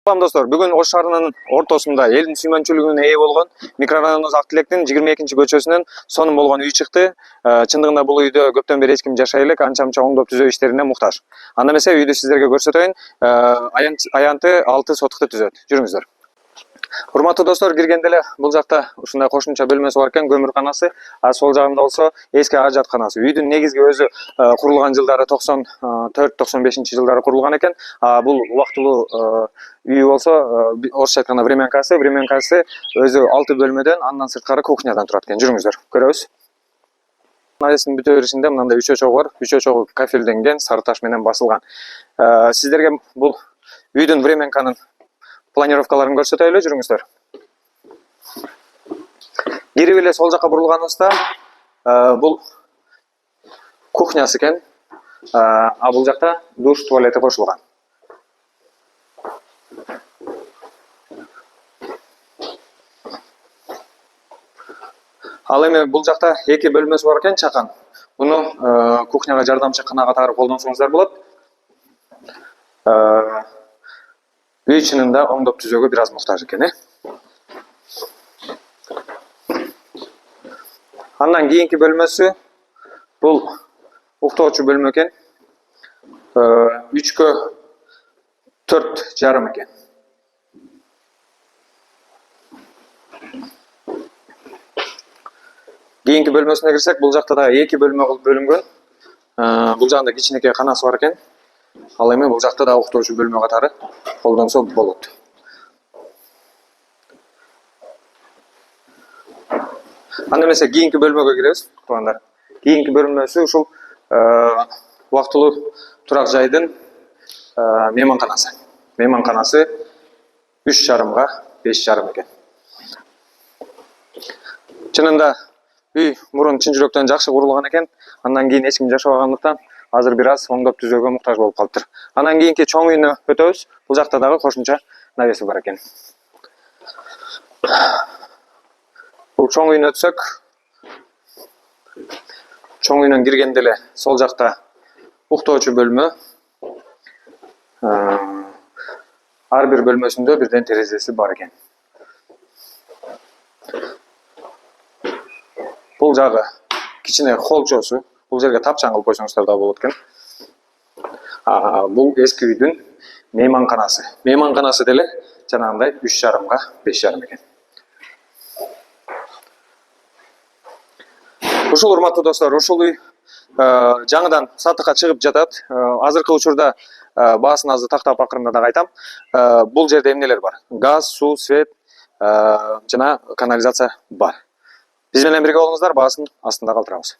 Салам достор, бүгүн Ош шаарынын ортосунда элдин сүймөнчүлүгүнө ээ болгон микрорайонубуз Ак Тилектин 22-көчөсүнөн сонун болгон үй чыкты. Чындыгында бул үйдө көптөн бери эч ким жашай элек, анча-мынча оңдоп түзөө иштерине муктаж. Анда эмесе үйдү сиздерге көрсөтөйүн. Аянты 6 сотукты түзөт. Жүрүңүздөр. Урматтуу достор, киргенде эле бул жакта ушундай кошумча бөлмөсү бар экен, көмүрканасы, сол жагында болсо эски ажатканасы. Үйдүн негизги өзү курулган жылдары 94-95 жылдары курулган экен. Бул убактылуу үй болсо орусча айтканда времянкасы өзү 6 бөлмөдөн, андан сырткары кухнядан турат экен. Жүрүңүздөр, көрөбүз. Айсынын бүтө беришинде мындай 3 очогу бар. 3 очогу кафелденген, сары таш менен басылган. Сиздерге бул үйдүн времянканын планировкаларын көрсөтөйлү, жүрүңүздөр. Кирип эле сол жакка бурулганыбызда бул кухнясы экен. Бул жакта душ, туалети кошулган. Ал эми бул жакта 2 бөлмөсү бар экен, чакан. Буну кухняга жардамчы кына катары колдонсоңуздар болот. Үй чынында оңдоп түзөөгө бир аз муктаж экен, Андан кийинки бөлмөсү бул уктоочу бөлмө экен. 3кө 4,5 экен. Кийинки бөлмөсүнө кирсек, бул жакта да 2 бөлмө кылып бөлүнгөн. Бул жагында кичинекей канасы бар экен. Ал эми бул жакта да уктоочу бөлмө катары колдонсо болот. Анда эмесе кийинки бөлмөгө киребиз, туугандар. Кийинки бөлмөсү ушул убактылуу турак жайдын мейманканасы. Мейманканасы 3,5га 5,5 экен. Чынында үй мурун чын жүрөктөн жакшы курулган экен. Андан кийин эч ким жашабагандыктан азыр бир аз оңдоп түзөөгө муктаж болуп калыптыр. Андан кийинки чоң үйүнө өтөбүз. Бул жакта дагы кошумча навеси бар экен. Бул чоң үйүнө өтсөк, чоң үйүнөн киргенде эле сол жакта уктоочу бөлмө. Ар бир бөлмөсүндө бирден терезеси бар экен. Бул жагы кичине холчосу. Бул жерге тапчаң кылып койсоңуздар да болот экен. Бул эски үйдүн мейманканасы. Мейманканасы деле жанагындай 3,5га 5,5 экен. Ушул урматтуу достор, ушул үй жаңыдан сатыкка чыгып жатат. Азыркы учурда баасын азыр тактап акырында дагы айтам. Бул жерде эмнелер бар? Газ, суу, свет жана канализация бар. Биз менен бирге болуңуздар, баасын астында калтырабыз.